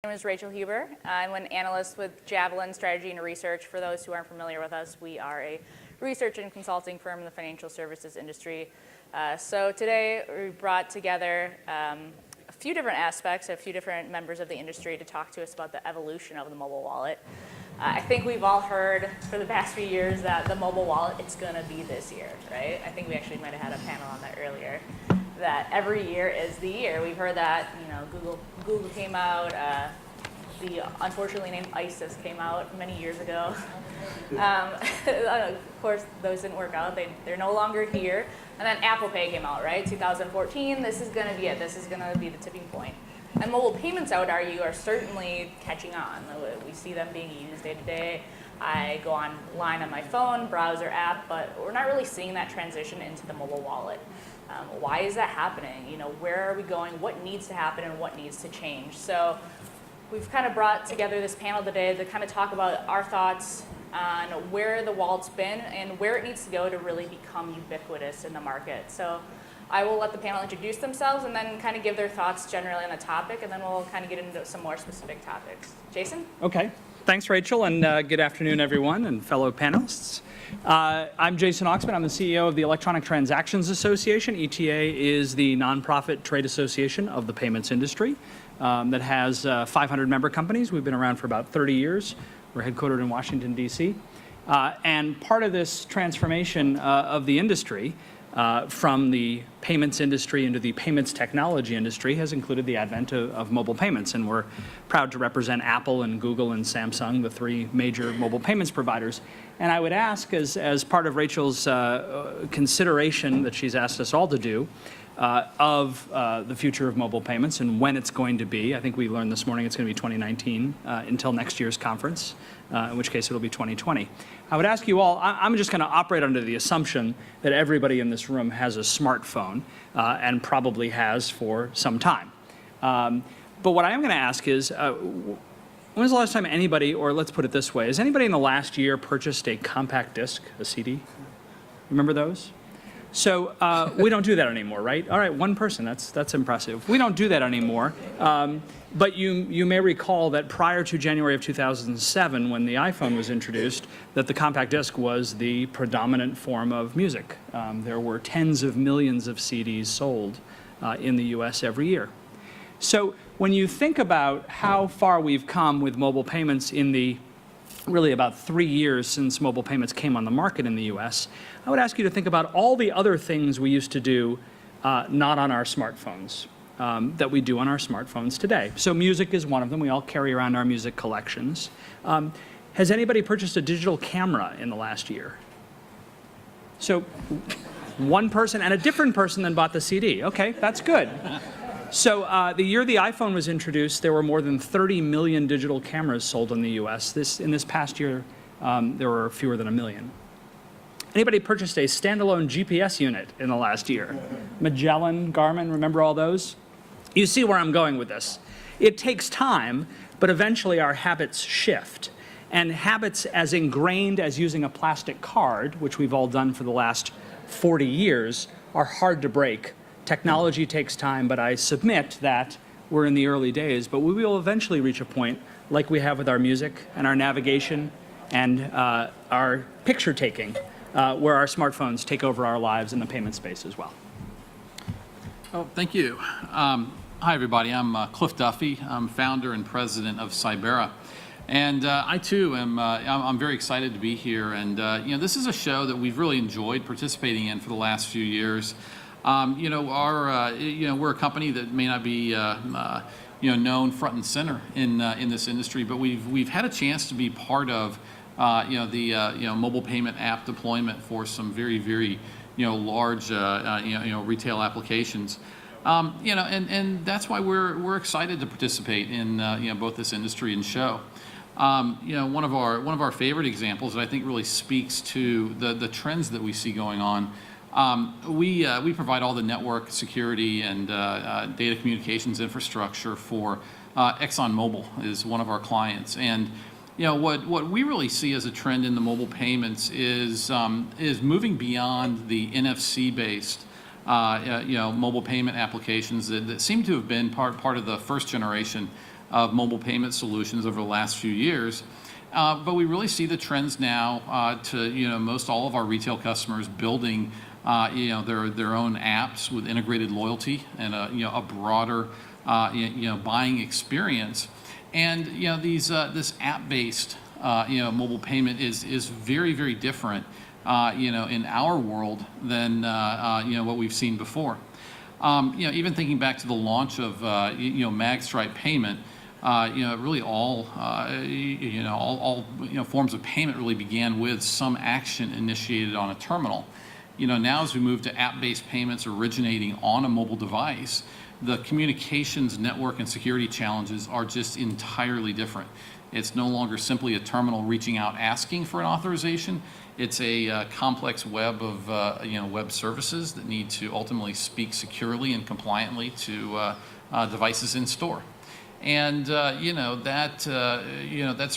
My name is Rachel Huber. I'm an analyst with Javelin Strategy and Research. For those who aren't familiar with us, we are a research and consulting firm in the financial services industry. So today we brought together a few different aspects, a few different members of the industry to talk to us about the evolution of the mobile wallet. I think we've all heard for the past few years that the mobile wallet, it's going to be this year, right? I think we actually might have had a panel on that earlier. That every year is the year. We've heard that, Google came out, the unfortunately named ISIS came out many years ago. Of course, those didn't work out. They're no longer here. And then Apple Pay came out, right? 2014, this is going to be it. This is going to be the tipping point. And mobile payments, I would argue, are certainly catching on. We see them being used day to day. I go online on my phone, browser app, but we're not really seeing that transition into the mobile wallet. Why is that happening? Where are we going? What needs to happen and what needs to change? So we've kind of brought together this panel today to kind of talk about our thoughts on where the wallet's been and where it needs to go to really become ubiquitous in the market. So I will let the panel introduce themselves and then kind of give their thoughts generally on the topic, and then we'll kind of get into some more specific topics. Jason? Okay. Thanks, Rachel, and good afternoon, everyone, and fellow panelists. I'm Jason Oxman. I'm the CEO of the Electronic Transactions Association. ETA is the nonprofit trade association of the payments industry that has 500 member companies. We've been around for about 30 years. We're headquartered in Washington, D.C. And part of this transformation of the industry from the payments industry into the payments technology industry has included the advent of mobile payments. And we're proud to represent Apple and Google and Samsung, the three major mobile payments providers. And I would ask, as part of Rachel's consideration that she's asked us all to do, of the future of mobile payments and when it's going to be. I think we learned this morning it's going to be 2019 until next year's conference, in which case it'll be 2020. I would ask you all, I'm just going to operate under the assumption that everybody in this room has a smartphone and probably has for some time. But what I am going to ask is, when was the last time anybody, or let's put it this way, has anybody in the last year purchased a compact disc, a CD? Remember those? So we don't do that anymore, right? All right, one person, that's impressive. We don't do that anymore. But you may recall that prior to January of 2007, when the iPhone was introduced, that the compact disc was the predominant form of music. There were tens of millions of CDs sold in the US every year. So when you think about how far we've come with mobile payments in the really about 3 years since mobile payments came on the market in the US, I would ask you to think about all the other things we used to do not on our smartphones that we do on our smartphones today. So music is one of them. We all carry around our music collections. Has anybody purchased a digital camera in the last year? So one person and a different person than bought the CD. Okay, that's good. So the year the iPhone was introduced, there were more than 30 million digital cameras sold in the US. In this past year, there were fewer than 1 million. Anybody purchased a standalone GPS unit in the last year? Magellan, Garmin, remember all those? You see where I'm going with this. It takes time, but eventually our habits shift. And habits as ingrained as using a plastic card, which we've all done for the last 40 years, are hard to break. Technology takes time, but I submit that we're in the early days, but we will eventually reach a point like we have with our music and our navigation and our picture taking, where our smartphones take over our lives in the payment space as well. Oh, thank you. Hi, everybody. I'm Cliff Duffy. I'm founder and president of Cybera. And I, too, I'm very excited to be here. And, this is a show that we've really enjoyed participating in for the last few years. We're a company that may not be, known front and center in this industry, but we've had a chance to be part of, the mobile payment app deployment for some very, very, large, retail applications. And that's why we're excited to participate in, both this industry and show. One of our favorite examples that I think really speaks to the trends that we see going on. We provide all the network security and data communications infrastructure for ExxonMobil is one of our clients. And what we really see as a trend in the mobile payments is moving beyond the NFC-based mobile payment applications that seem to have been part of the first generation of mobile payment solutions over the last few years. But we really see the trends now to, most all of our retail customers building, their own apps with integrated loyalty and a broader, buying experience. And, this app-based, mobile payment is very, very different, in our world than, what we've seen before. Even thinking back to the launch of, MagStripe payment, really all forms of payment really began with some action initiated on a terminal. Now as we move to app-based payments originating on a mobile device, the communications network and security challenges are just entirely different. It's no longer simply a terminal reaching out asking for an authorization. It's a complex web of web services that need to ultimately speak securely and compliantly to devices in store. And that's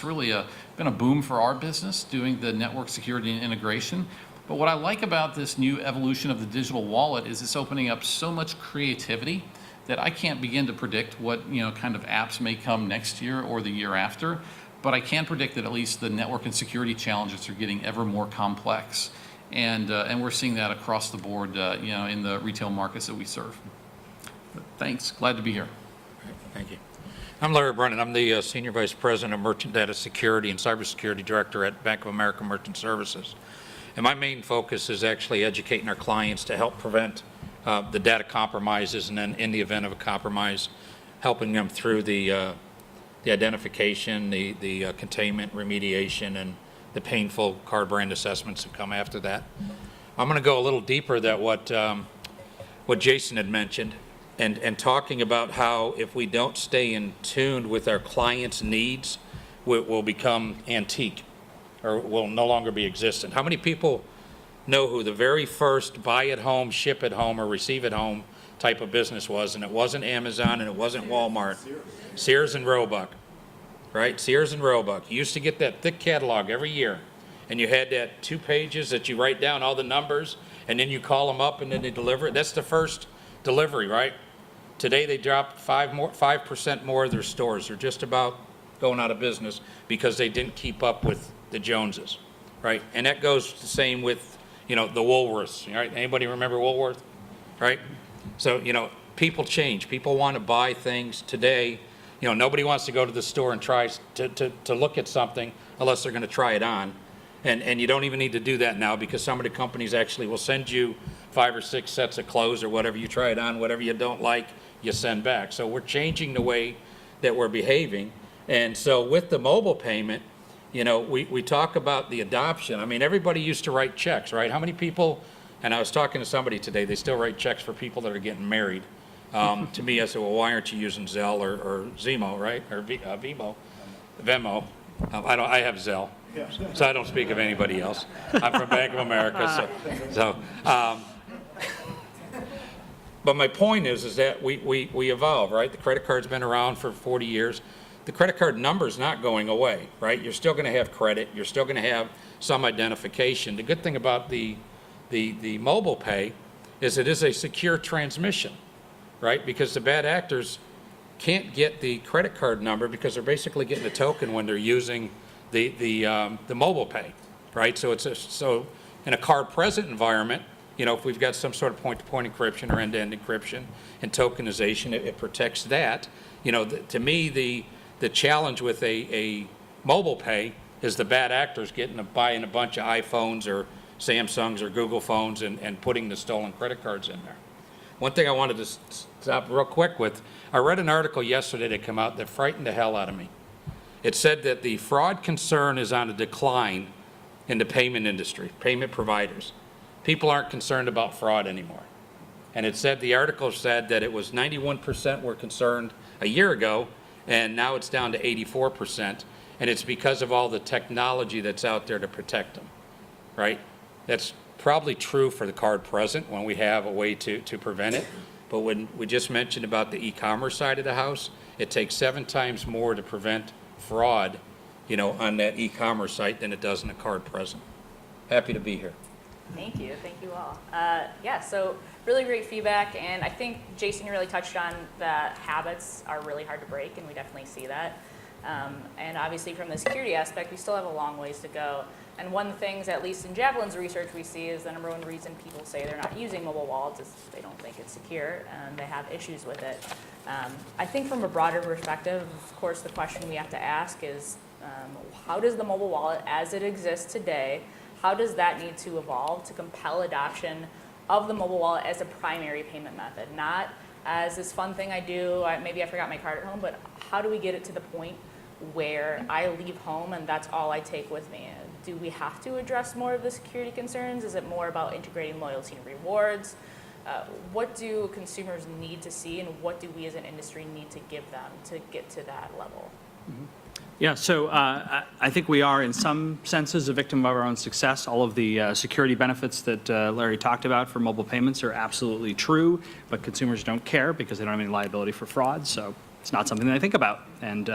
really been a boom for our business, doing the network security and integration. But what I like about this new evolution of the digital wallet is it's opening up so much creativity that I can't begin to predict what kind of apps may come next year or the year after. But I can predict that at least the network and security challenges are getting ever more complex, and we're seeing that across the board, in the retail markets that we serve. But thanks, glad to be here. Thank you. I'm Larry Brennan. I'm the Senior Vice President of Merchant Data Security and Cybersecurity Director at Bank of America Merchant Services. And my main focus is actually educating our clients to help prevent the data compromises, and then in the event of a compromise, helping them through the identification, the containment, remediation, and the painful card brand assessments that come after that. I'm going to go a little deeper than what Jason had mentioned, and talking about how if we don't stay in tune with our clients' needs, we'll become antique or will no longer be existent. How many people know who the very first buy at home, ship at home, or receive at home type of business was? And it wasn't Amazon and it wasn't Walmart. Sears and Roebuck, right? Sears and Roebuck. You used to get that thick catalog every year, and you had that 2 pages that you write down all the numbers, and then you call them up and then they deliver it. That's the first delivery, right? Today they dropped 5% more of their stores. They're just about going out of business because they didn't keep up with the Joneses, right? And that goes the same with, the Woolworths, right? Anybody remember Woolworth, right? So, people change. People want to buy things today. Nobody wants to go to the store and try to look at something unless they're going to try it on. And you don't even need to do that now, because some of the companies actually will send you 5 or 6 sets of clothes or whatever. You try it on, whatever you don't like, you send back. So we're changing the way that we're behaving. And so with the mobile payment, we talk about the adoption. I mean, everybody used to write checks, right? How many people, and I was talking to somebody today, they still write checks for people that are getting married. To me, I said, well, why aren't you using Zelle or Zemo, right? Or Venmo. I have Zelle, so I don't speak of anybody else. I'm from Bank of America, but my point is that we evolve, right? The credit card's been around for 40 years. The credit card number's not going away, right? You're still going to have credit. You're still going to have some identification. The good thing about the mobile pay is it is a secure transmission, right? Because the bad actors can't get the credit card number because they're basically getting a token when they're using the mobile pay, right? So so in a card present environment, if we've got some sort of point-to-point encryption or end-to-end encryption and tokenization, it protects that. To me, the challenge with a mobile pay is the bad actors buying a bunch of iPhones or Samsungs or Google phones and putting the stolen credit cards in there. One thing I wanted to stop real quick with, I read an article yesterday that came out that frightened the hell out of me. It said that the fraud concern is on a decline in the payment industry, payment providers. People aren't concerned about fraud anymore. And the article said that it was 91% were concerned a year ago, and now it's down to 84%, and it's because of all the technology that's out there to protect them, right? That's probably true for the card present when we have a way to prevent it, but when we just mentioned about the e-commerce side of the house, it takes 7 times more to prevent fraud, on that e-commerce site than it does in a card present. Happy to be here. Thank you all. Yeah, so really great feedback, and I think, Jason, you really touched on that habits are really hard to break, and we definitely see that. And obviously from the security aspect, we still have a long ways to go. And one of the things, at least in Javelin's research, we see is the number one reason people say they're not using mobile wallets is they don't think it's secure, and they have issues with it. I think from a broader perspective, of course, the question we have to ask is, how does the mobile wallet as it exists today, how does that need to evolve to compel adoption of the mobile wallet as a primary payment method? Not as this fun thing I do, maybe I forgot my card at home, but how do we get it to the point where I leave home and that's all I take with me? Do we have to address more of the security concerns? Is it more about integrating loyalty and rewards? What do consumers need to see, and what do we as an industry need to give them to get to that level? Mm-hmm. Yeah, so I think we are, in some senses, a victim of our own success. All of the security benefits that Larry talked about for mobile payments are absolutely true, but consumers don't care because they don't have any liability for fraud, so it's not something they think about. And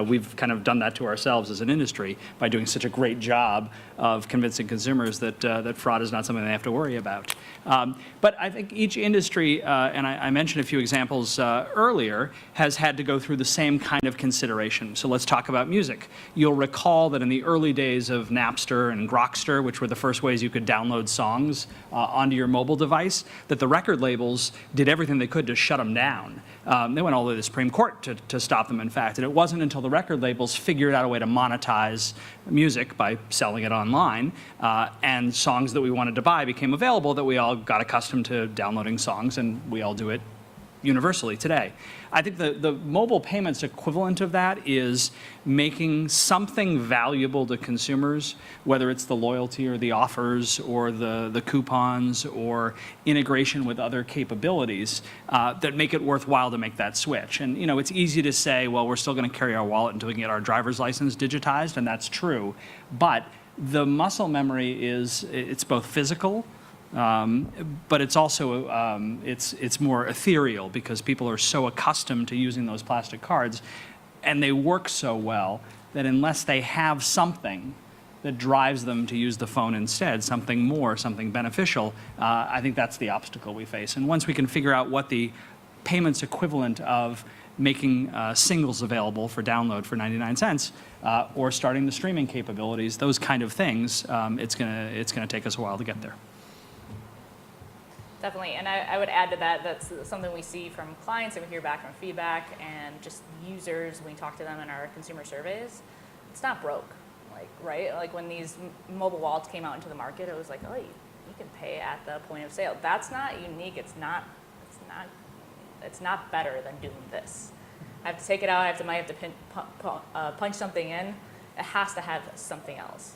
we've kind of done that to ourselves as an industry by doing such a great job of convincing consumers that that fraud is not something they have to worry about. But I think each industry, and I mentioned a few examples earlier, has had to go through the same kind of consideration. So let's talk about music. You'll recall that in the early days of Napster and Grokster, which were the first ways you could download songs onto your mobile device, that the record labels did everything they could to shut them down. They went all the way to the Supreme Court to stop them, in fact. And it wasn't until the record labels figured out a way to monetize music by selling it online, and songs that we wanted to buy became available, that we all got accustomed to downloading songs, and we all do it universally today. I think the mobile payments equivalent of that is making something valuable to consumers, whether it's the loyalty or the offers or the coupons or integration with other capabilities that make it worthwhile to make that switch. And it's easy to say, well, we're still going to carry our wallet until we can get our driver's license digitized, and that's true. But the muscle memory it's both physical, but it's also it's more ethereal because people are so accustomed to using those plastic cards, and they work so well that unless they have something that drives them to use the phone instead, something more, something beneficial, I think that's the obstacle we face. And once we can figure out what the payments equivalent of making singles available for download for 99 cents, or starting the streaming capabilities, those kind of things, it's gonna take us a while to get there. Definitely, and I would add to that, that's something we see from clients and we hear back from feedback and just users when we talk to them in our consumer surveys. It's not broke, right? Like when these mobile wallets came out into the market, it was like, oh, you can pay at the point of sale. That's not unique. It's not better than doing this. I have to take it out. I might have to punch something in. It has to have something else.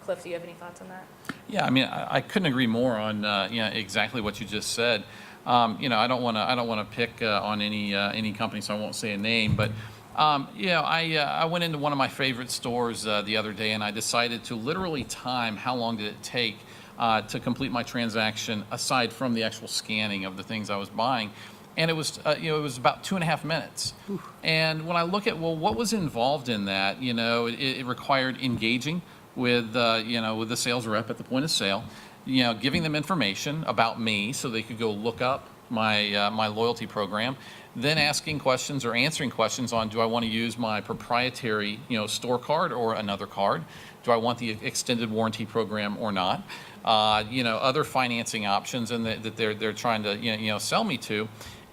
Cliff, do you have any thoughts on that? Yeah, I mean, I couldn't agree more on exactly what you just said. I don't want to pick on any company, so I won't say a name. But I went into one of my favorite stores the other day, and I decided to literally time how long did it take to complete my transaction, aside from the actual scanning of the things I was buying. And it was about 2.5 minutes. Oof. And when I look at, well, what was involved in that, it required engaging with the sales rep at the point of sale, giving them information about me so they could go look up my loyalty program, then asking questions or answering questions on, do I want to use my proprietary store card or another card? Do I want the extended warranty program or not? Other financing options and that they're trying to sell me to.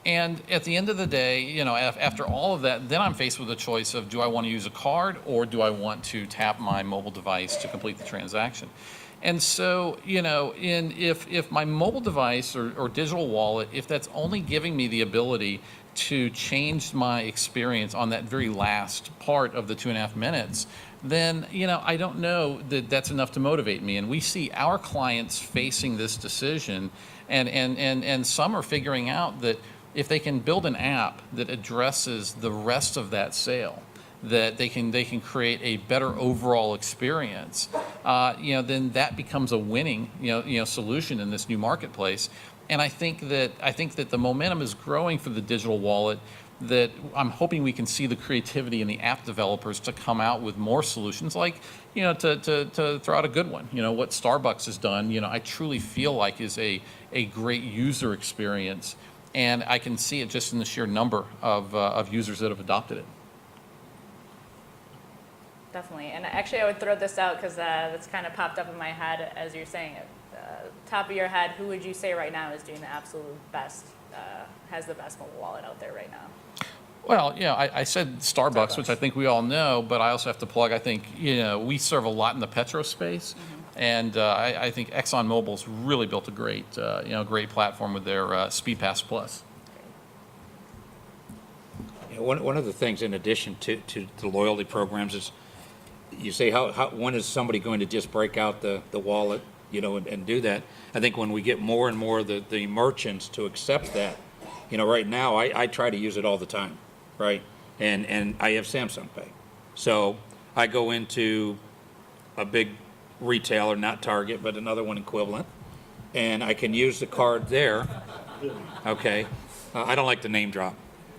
And at the end of the day, after all of that, then I'm faced with a choice of, do I want to use a card or do I want to tap my mobile device to complete the transaction? And so, if my mobile device or digital wallet, if that's only giving me the ability to change my experience on that very last part of the 2.5 minutes, then, I don't know that that's enough to motivate me. And we see our clients facing this decision, and some are figuring out that if they can build an app that addresses the rest of that sale, that they can create a better overall experience, then that becomes a winning solution in this new marketplace. And I think that the momentum is growing for the digital wallet that I'm hoping we can see the creativity in the app developers to come out with more solutions, like, to throw out a good one. What Starbucks has done, I truly feel like is a great user experience, and I can see it just in the sheer number of users that have adopted it. Definitely. And actually, I would throw this out because that's kind of popped up in my head as you're saying it. Top of your head, who would you say right now is doing the absolute best, has the best mobile wallet out there right now? Well, I said Starbucks, which I think we all know, but I also have to plug, I think, we serve a lot in the petro space. And I think ExxonMobil's really built a great, great platform with their SpeedPass Plus. One of the things in addition to the loyalty programs is, you say, when is somebody going to just break out the wallet, and do that? I think when we get more and more the merchants to accept that, right now I try to use it all the time, right? And I have Samsung Pay. So I go into a big retailer, not Target, but another one equivalent, and I can use the card there, okay? I don't like the name drop.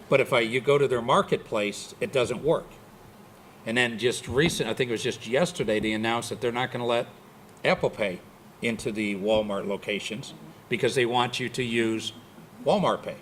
But if you go to their marketplace, it doesn't work. And then I think it was just yesterday, they announced that they're not going to let Apple Pay into the Walmart locations because they want you to use Walmart Pay.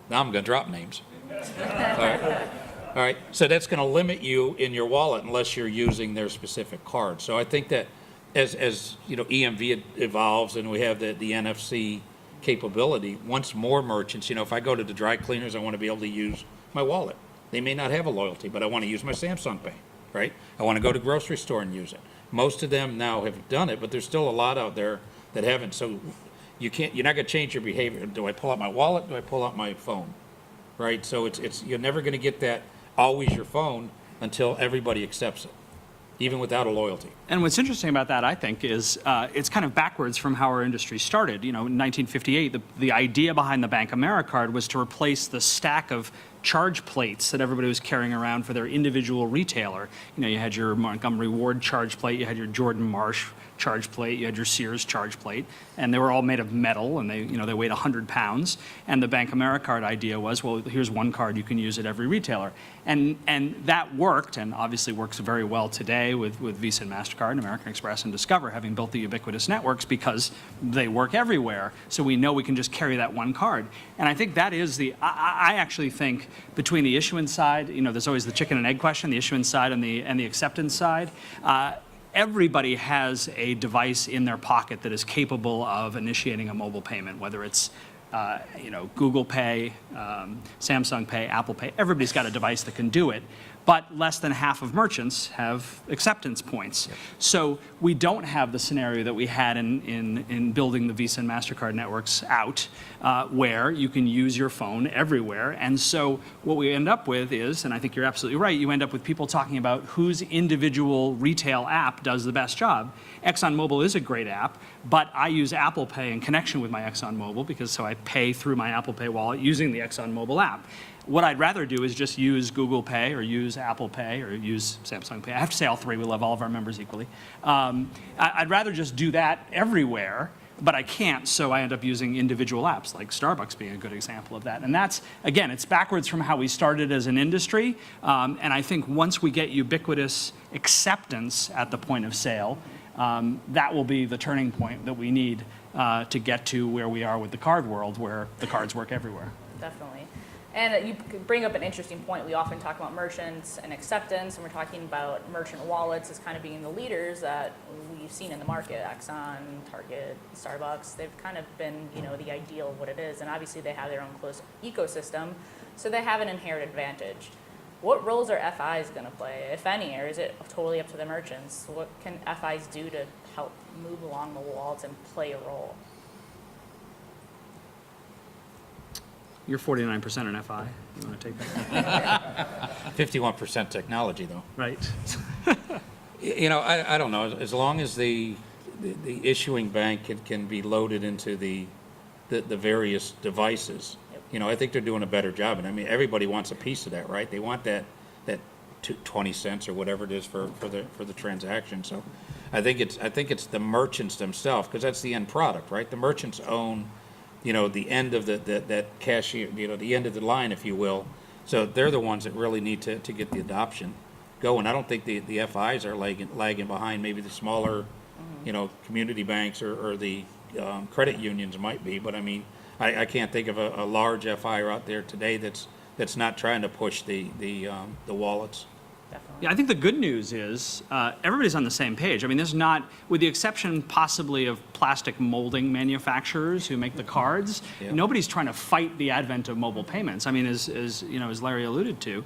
Now I'm going to drop names. All right. So that's going to limit you in your wallet unless you're using their specific card. So I think that as EMV evolves and we have the NFC capability, once more merchants, if I go to the dry cleaners, I want to be able to use my wallet. They may not have a loyalty, but I want to use my Samsung Pay, right? I want to go to grocery store and use it. Most of them now have done it, but there's still a lot out there that haven't. So you're not going to change your behavior. Do I pull out my wallet? Do I pull out my phone? Right? So you're never going to get that always your phone until everybody accepts it, even without a loyalty. And what's interesting about that, I think, is it's kind of backwards from how our industry started. In 1958, the idea behind the Bank Americard was to replace the stack of charge plates that everybody was carrying around for their individual retailer. You had your Montgomery Ward charge plate, you had your Jordan Marsh charge plate, you had your Sears charge plate, and they were all made of metal, and they weighed 100 pounds. And the Bank Americard idea was, well, here's one card, you can use at every retailer. And that worked, and obviously works very well today with Visa and MasterCard and American Express and Discover having built the ubiquitous networks because they work everywhere. So we know we can just carry that one card. And I think that is I actually think between the issuance side, there's always the chicken and egg question, the issuance side and the acceptance side. Everybody has a device in their pocket that is capable of initiating a mobile payment, whether it's Google Pay, Samsung Pay, Apple Pay. Everybody's got a device that can do it, but less than half of merchants have acceptance points. Yep. So we don't have the scenario that we had in building the Visa and MasterCard networks out, where you can use your phone everywhere. And so what we end up with is, and I think you're absolutely right, you end up with people talking about whose individual retail app does the best job. ExxonMobil is a great app, but I use Apple Pay in connection with my ExxonMobil so I pay through my Apple Pay wallet using the ExxonMobil app. What I'd rather do is just use Google Pay or use Apple Pay or use Samsung Pay. I have to say all three. We love all of our members equally. I'd rather just do that everywhere, but I can't, so I end up using individual apps, like Starbucks being a good example of that. And that's, again, it's backwards from how we started as an industry. And I think once we get ubiquitous acceptance at the point of sale, that will be the turning point that we need to get to where we are with the card world, where the cards work everywhere. Definitely. And you bring up an interesting point. We often talk about merchants and acceptance, and we're talking about merchant wallets as kind of being the leaders that we've seen in the market. Exxon, Target, Starbucks, they've kind of been, the ideal of what it is. And obviously they have their own closed ecosystem, so they have an inherent advantage. What roles are FIs going to play, if any, or is it totally up to the merchants? What can FIs do to help move along the wallets and play a role? You're 49% an FI. You want to take that? 51% technology, though. Right. I don't know. As long as the issuing bank can be loaded into the various devices, I think they're doing a better job. And I mean, everybody wants a piece of that, right? They want that 20 cents or whatever it is for the transaction. So I think it's the merchants themselves, because that's the end product, right? The merchants own the end of that cashier, the end of the line, if you will. So they're the ones that really need to get the adoption going. I don't think the FIs are lagging behind. Maybe the smaller, community banks or the credit unions might be. But I mean, I can't think of a large FI out there today that's not trying to push the wallets. Definitely. Yeah, I think the good news is everybody's on the same page. I mean, there's not, with the exception possibly of plastic molding manufacturers who make the cards, Yeah. nobody's trying to fight the advent of mobile payments. I mean, as Larry alluded to,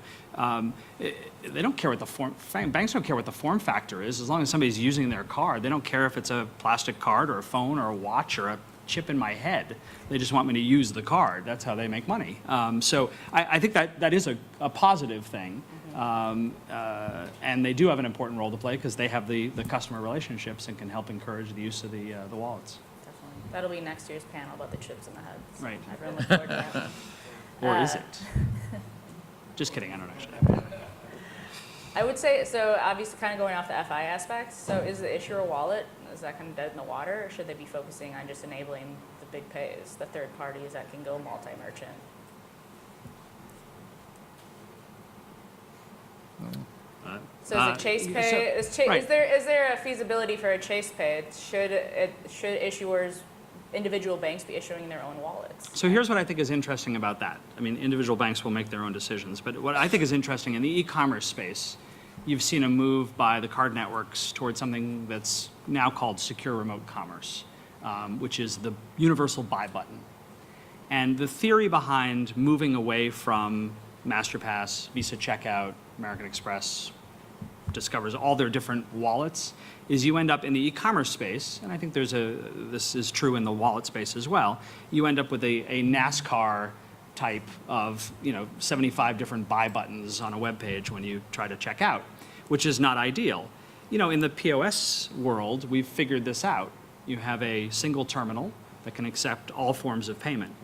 they don't care what banks don't care what the form factor is, as long as somebody's using their card. They don't care if it's a plastic card or a phone or a watch or a chip in my head. They just want me to use the card. That's how they make money. So I think that is a positive thing. And they do have an important role to play because they have the customer relationships and can help encourage the use of the wallets. Definitely. That'll be next year's panel about the chips in the head. So Right. everyone look forward to that. Or is it? Just kidding, I don't actually. I would say, so obviously kind of going off the FI aspect, so is the issuer wallet, is that kind of dead in the water, or should they be focusing on just enabling the big pays, the third parties that can go multi-merchant? So is it Chase Pay? Right. Is there a feasibility for a Chase Pay? Should issuers, individual banks, be issuing their own wallets? So here's what I think is interesting about that. I mean, individual banks will make their own decisions, but what I think is interesting in the e-commerce space, you've seen a move by the card networks towards something that's now called secure remote commerce, which is the universal buy button. And the theory behind moving away from MasterPass, Visa Checkout, American Express, Discover's, all their different wallets, is you end up in the e-commerce space, and I think this is true in the wallet space as well, you end up with a NASCAR type of 75 different buy buttons on a web page when you try to check out, which is not ideal. In the POS world, we've figured this out. You have a single terminal that can accept all forms of payment.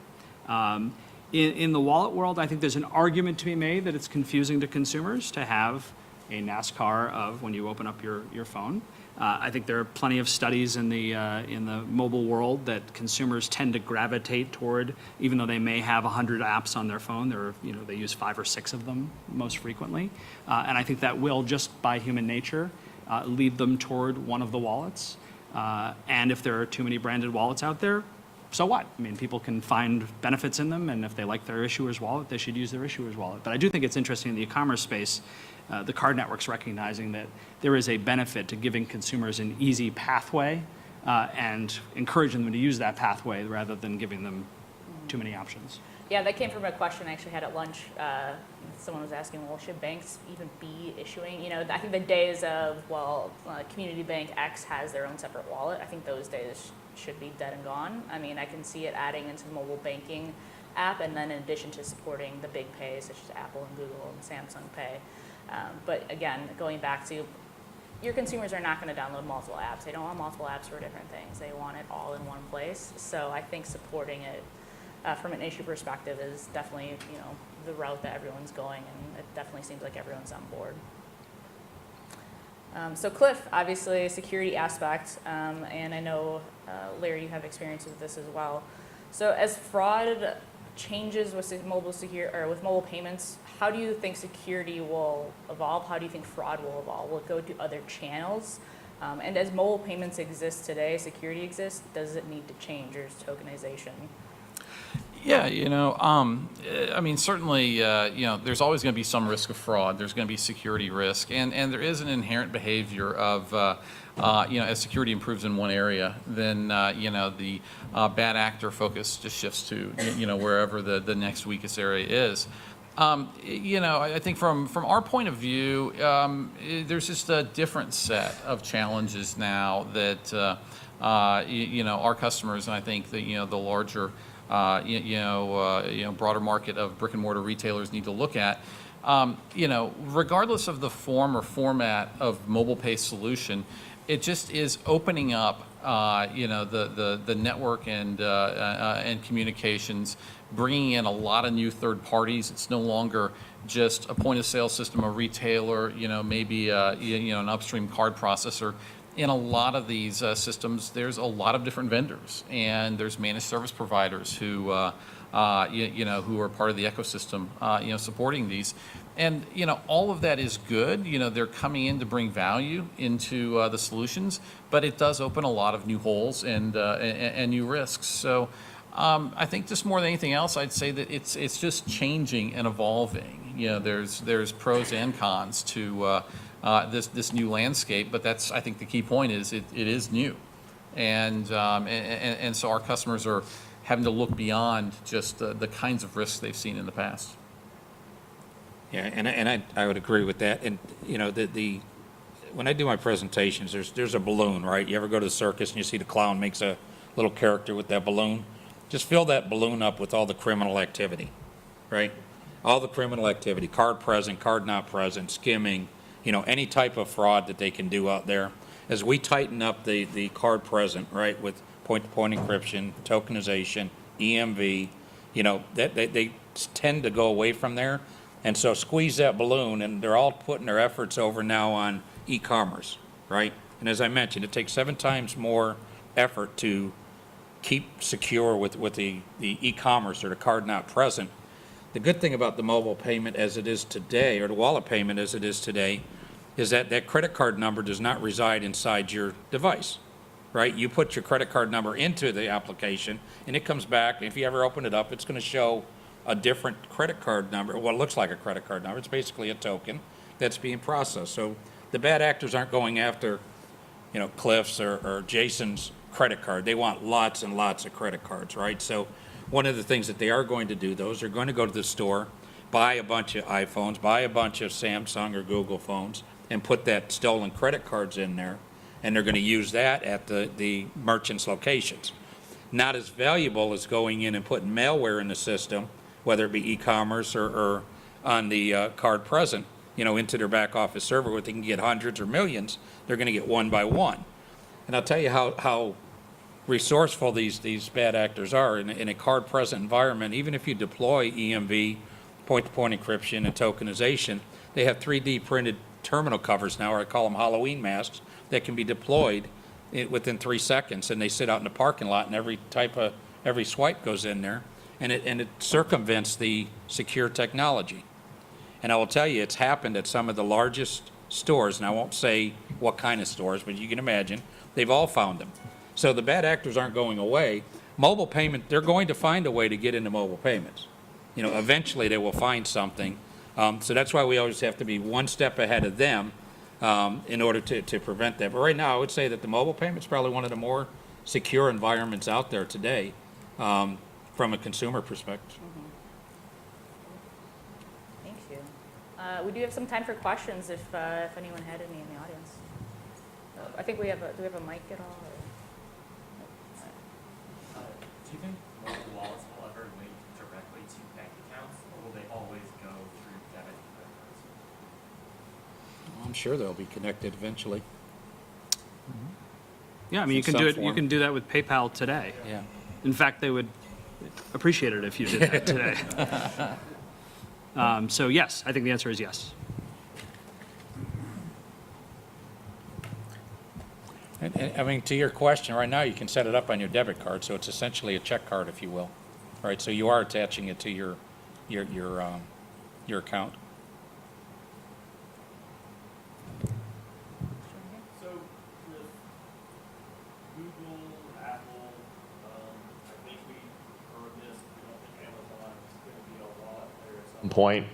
In the wallet world, I think there's an argument to be made that it's confusing to consumers to have a NASCAR of when you open up your phone. I think there are plenty of studies in the mobile world that consumers tend to gravitate toward, even though they may have 100 apps on their phone. They use 5 or 6 of them most frequently, and I think that will, just by human nature, lead them toward one of the wallets. And if there are too many branded wallets out there, so what? I mean, people can find benefits in them, and if they like their issuer's wallet, they should use their issuer's wallet. But I do think it's interesting in the e-commerce space, the card networks recognizing that there is a benefit to giving consumers an easy pathway and encouraging them to use that pathway rather than giving them too many options. Yeah, that came from a question I actually had at lunch. Someone was asking, well, should banks even be issuing? I think the days of, community bank X has their own separate wallet, I think those days should be dead and gone. I mean, I can see it adding into the mobile banking app, and then in addition to supporting the big pays such as Apple and Google and Samsung Pay. But again, going back to, your consumers are not going to download multiple apps. They don't want multiple apps for different things. They want it all in one place. So I think supporting it from an issue perspective is definitely, the route that everyone's going, and it definitely seems like everyone's on board. So Cliff, obviously security aspect, and I know, Larry, you have experience with this as well. So as fraud changes with mobile payments, how do you think security will evolve? How do you think fraud will evolve? Will it go to other channels? And as mobile payments exist today, security exists, does it need to change, or is tokenization? Yeah, I mean, certainly, there's always going to be some risk of fraud. There's going to be security risk, and there is an inherent behavior of, as security improves in one area, then, the bad actor focus just shifts to, wherever the next weakest area is. I think from our point of view, there's just a different set of challenges now that, our customers, and I think the larger broader market of brick and mortar retailers need to look at. Regardless of the form or format of mobile pay solution, it just is opening up, the network and communications, bringing in a lot of new third parties. It's no longer just a point of sale system, a retailer, maybe an upstream card processor. In a lot of these systems, there's a lot of different vendors, and there's managed service providers who who are part of the ecosystem, supporting these. And, all of that is good. They're coming in to bring value into the solutions, but it does open a lot of new holes and new risks. So I think just more than anything else, I'd say that it's just changing and evolving. There's pros and cons to this new landscape, but that's, I think the key point is it is new. And so our customers are having to look beyond just the kinds of risks they've seen in the past. Yeah, and I would agree with that. And, when I do my presentations, there's a balloon, right? You ever go to the circus and you see the clown makes a little character with that balloon? Just fill that balloon up with all the criminal activity, right? All the criminal activity, card present, card not present, skimming, any type of fraud that they can do out there. As we tighten up the card present, right, with point-to-point encryption, tokenization, EMV, that they tend to go away from there. And so squeeze that balloon, and they're all putting their efforts over now on e-commerce, right? And as I mentioned, it takes 7 times more effort to keep secure with the e-commerce or the card not present. The good thing about the mobile payment as it is today, or the wallet payment as it is today, is that that credit card number does not reside inside your device, right? You put your credit card number into the application, and it comes back. If you ever open it up, it's going to show a different credit card number. Well, it looks like a credit card number. It's basically a token that's being processed. So the bad actors aren't going after, Cliff's or Jason's credit card. They want lots and lots of credit cards, right? So one of the things that they are going to do, those are going to go to the store, buy a bunch of iPhones, buy a bunch of Samsung or Google phones, and put that stolen credit cards in there, and they're going to use that at the merchant's locations. Not as valuable as going in and putting malware in the system, whether it be e-commerce or on the card present, into their back office server where they can get hundreds or millions. They're going to get one by one. And I'll tell you how resourceful these bad actors are in a card present environment. Even if you deploy EMV, point-to-point encryption, and tokenization, they have 3D printed terminal covers now, or I call them Halloween masks, that can be deployed within 3 seconds, and they sit out in the parking lot, and every swipe goes in there, and it circumvents the secure technology. And I will tell you, it's happened at some of the largest stores, and I won't say what kind of stores, but you can imagine, they've all found them. So the bad actors aren't going away. Mobile payment, they're going to find a way to get into mobile payments. Eventually they will find something. So that's why we always have to be one step ahead of them in order to prevent that. But right now, I would say that the mobile payment is probably one of the more secure environments out there today from a consumer perspective. Thank you. We do have some time for questions if anyone had any in the audience. I think do we have a mic at all? Do you think mobile wallets will ever link directly to bank accounts, or will they always go through debit and credit cards? Well, I'm sure they'll be connected eventually. Yeah, I mean, you In can do some it. You form. can do that with PayPal today. Yeah. In fact, they would appreciate it if you did that today. So yes, I think the answer is yes. And, I mean, to your question, right now you can set it up on your debit card, so it's essentially a check card, if you will, right? So you are attaching it to your account. So with Google, Apple, I think we heard this, we don't think Amazon is going to be a wallet player at some point.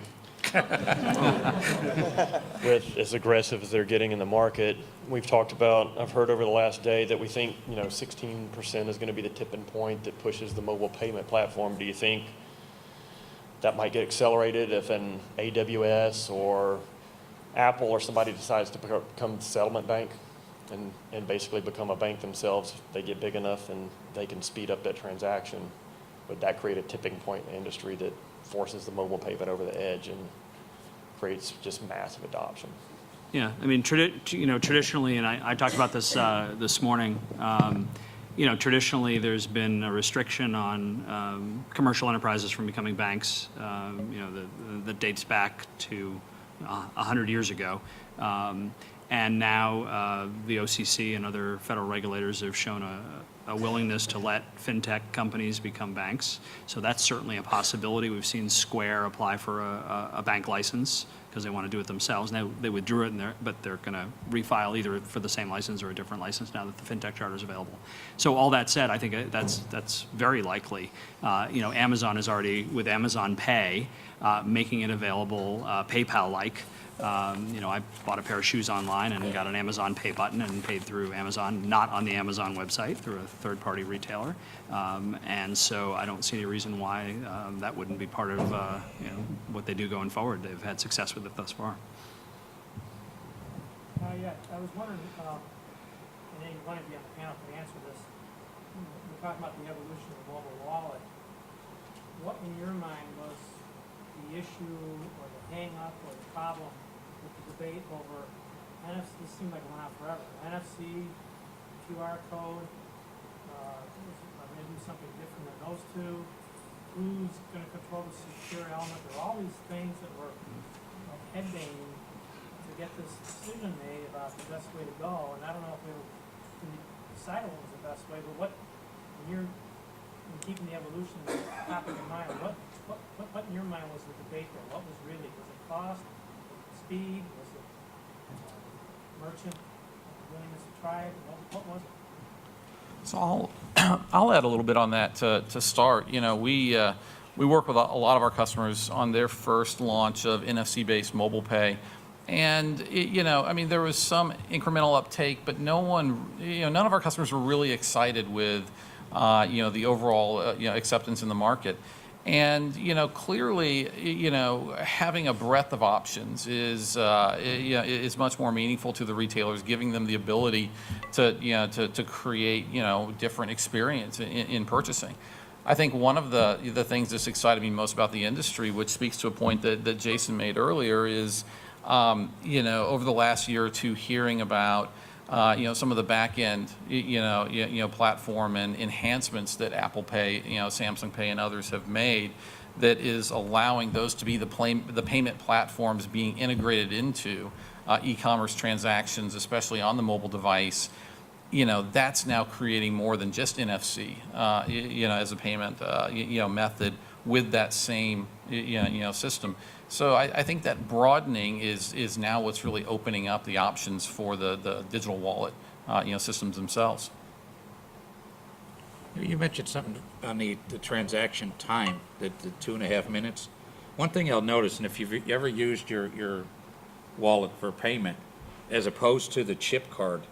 With as aggressive as they're getting in the market, we've talked about, I've heard over the last day that we think, 16% is going to be the tipping point that pushes the mobile payment platform. Do you think that might get accelerated if an AWS or Apple or somebody decides to become the settlement bank and basically become a bank themselves? If they get big enough and they can speed up that transaction, would that create a tipping point in the industry that forces the mobile payment over the edge and creates just massive adoption? Yeah, I mean, traditionally, and I talked about this this morning. Traditionally, there's been a restriction on commercial enterprises from becoming banks. That dates back to 100 years ago. And now the OCC and other federal regulators have shown a willingness to let fintech companies become banks. So that's certainly a possibility. We've seen Square apply for a bank license because they want to do it themselves. Now they withdrew it, but they're going to refile either for the same license or a different license now that the fintech charter is available. So all that said, I think that's very likely. Amazon is already with Amazon Pay making it available PayPal-like. I bought a pair of shoes online and got an Amazon Pay button and paid through Amazon, not on the Amazon website, through a third-party retailer. And so I don't see any reason why that wouldn't be part of what they do going forward. They've had success with it thus far. Yeah, I was wondering, and any one of you on the panel can answer this. We're talking about the evolution of the mobile wallet. What in your mind was the issue or the hang-up or the problem with the debate over NFC? This seemed like it went on forever. NFC, QR code, are going to do something different than those two? Who's going to control the secure element? There are all these things that were head-banging to get this decision made about the best way to go. And I don't know if we decided what was the best way, but when you're keeping the evolution top of your mind, what in your mind was the debate there? What was it cost? Was it speed? Was it merchant willingness to try it? What was it? So I'll add a little bit on that to start. We work with a lot of our customers on their first launch of NFC-based mobile pay. And, there was some incremental uptake, but none of our customers were really excited with, the overall, acceptance in the market. And, clearly, having a breadth of options is much more meaningful to the retailers, giving them the ability to create, different experience in purchasing. I think one of the things that's excited me most about the industry, which speaks to a point that Jason made earlier, is, over the last year or two, hearing about some of the back end, platform and enhancements that Apple Pay, Samsung Pay, and others have made, that is allowing those to be the payment platforms being integrated into e-commerce transactions, especially on the mobile device. That's now creating more than just NFC, as a payment, method with that same, system. So I think that broadening is now what's really opening up the options for the digital wallet, systems themselves. You mentioned something on the transaction time, the 2.5 minutes. One thing I'll notice, and if you've ever used your wallet for payment, as opposed to the chip card,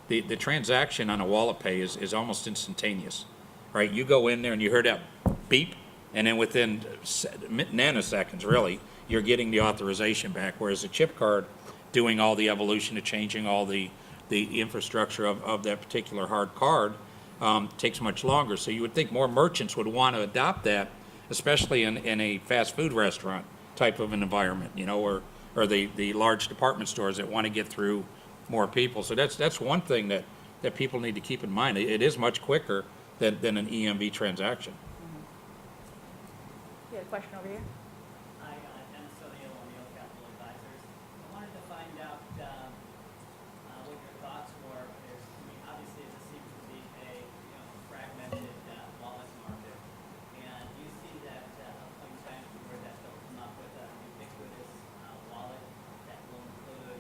the transaction on a wallet pay is almost instantaneous, right? You go in there and you hear that beep, and then within nanoseconds, really, you're getting the authorization back, whereas a chip card, doing all the evolution of changing all the infrastructure of that particular hard card, takes much longer. So you would think more merchants would want to adopt that, especially in a fast food restaurant type of an environment, or the large department stores that want to get through more people. So that's one thing that people need to keep in mind. It is much quicker than an EMV transaction. You had a question over here? Hi, Dennis O'Neill, O'Neill Capital Advisors. I wanted to find out what your thoughts were. Obviously, this seems to be a fragmented wallet market, and do you see that at a point in time where that they'll come up with a ubiquitous wallet that will include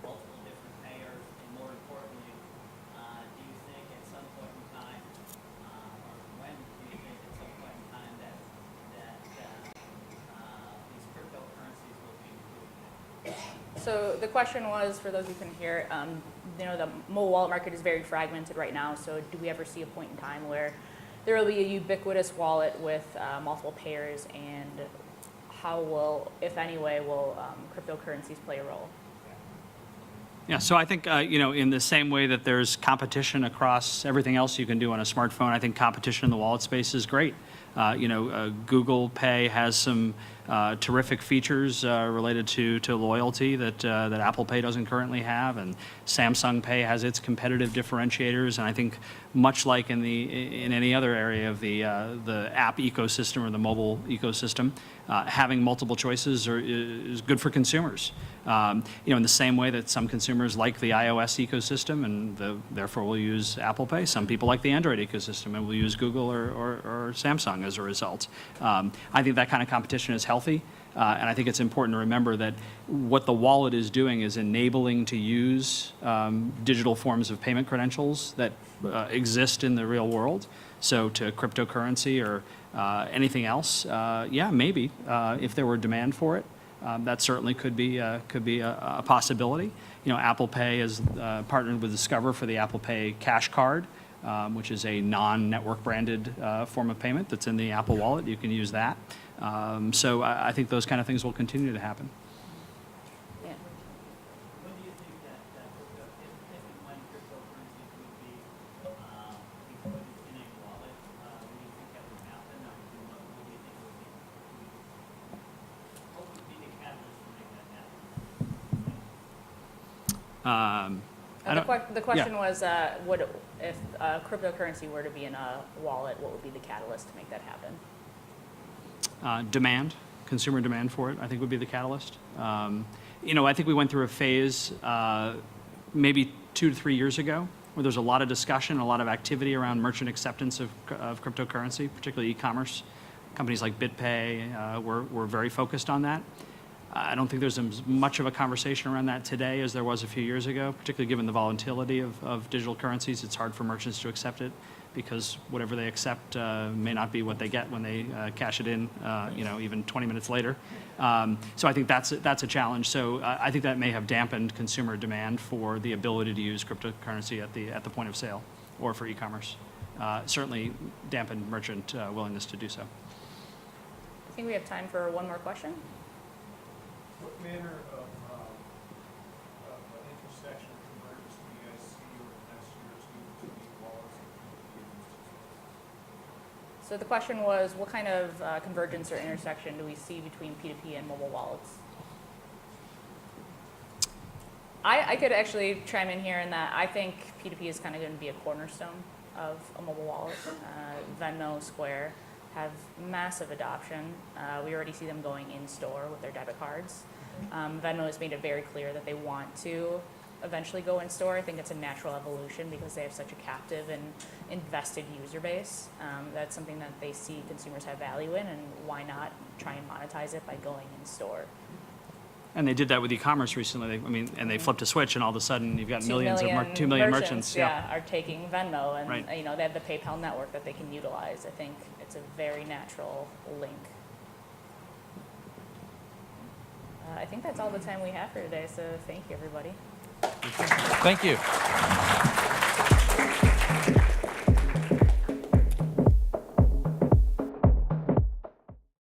multiple different payers, and more importantly, do you think at some point in time, or when do you think at some point in time that these cryptocurrencies will be included? So the question was, for those who couldn't hear, the mobile wallet market is very fragmented right now. So do we ever see a point in time where there will be a ubiquitous wallet with multiple payers, and how will, if any way, will cryptocurrencies play a role? Yeah, so I think, in the same way that there's competition across everything else you can do on a smartphone, I think competition in the wallet space is great. Google Pay has some terrific features related to loyalty that Apple Pay doesn't currently have, and Samsung Pay has its competitive differentiators. And I think, much like in any other area of the app ecosystem or the mobile ecosystem, having multiple choices is good for consumers. In the same way that some consumers like the iOS ecosystem and therefore will use Apple Pay, some people like the Android ecosystem and will use Google or Samsung as a result. I think that kind of competition is healthy, and I think it's important to remember that what the wallet is doing is enabling to use digital forms of payment credentials that exist in the real world. So to cryptocurrency or anything else, yeah, maybe if there were demand for it. That certainly could be a possibility. Apple Pay has partnered with Discover for the Apple Pay Cash Card, which is a non-network branded form of payment that's in the Apple Wallet. You can use that. So I think those kind of things will continue to happen. Yeah. When do you think that crypto, if and when cryptocurrencies would be included in a wallet, when do you think that would happen, or what do you think would be, what would be the catalyst to make that happen? The question was, if cryptocurrency were to be in a wallet, what would be the catalyst to make that happen? Demand, consumer demand for it, I think would be the catalyst. I think we went through a phase maybe 2 to 3 years ago where there's a lot of discussion, a lot of activity around merchant acceptance of cryptocurrency, particularly e-commerce. Companies like BitPay were very focused on that. I don't think there's as much of a conversation around that today as there was a few years ago, particularly given the volatility of digital currencies. It's hard for merchants to accept it because whatever they accept may not be what they get when they cash it in, even 20 minutes later. So I think that's a challenge. So I think that may have dampened consumer demand for the ability to use cryptocurrency at the point of sale or for e-commerce. Certainly dampened merchant willingness to do so. I think we have time for one more question. What manner of intersection or convergence do you guys see over the next year or two between wallets and P2P? So the question was, what kind of convergence or intersection do we see between P2P and mobile wallets? I could actually chime in here in that I think P2P is kind of going to be a cornerstone of a mobile wallet. Venmo, Square have massive adoption. We already see them going in store with their debit cards. Venmo has made it very clear that they want to eventually go in store. I think it's a natural evolution because they have such a captive and invested user base. That's something that they see consumers have value in, and why not try and monetize it by going in store? And they did that with e-commerce recently. And they flipped a switch, and all of a sudden you've got 2 millions million 2 million merchants. are taking Venmo, and Right. they have the PayPal network that they can utilize. I think it's a very natural link. I think that's all the time we have for today, so thank you, everybody. Thank you.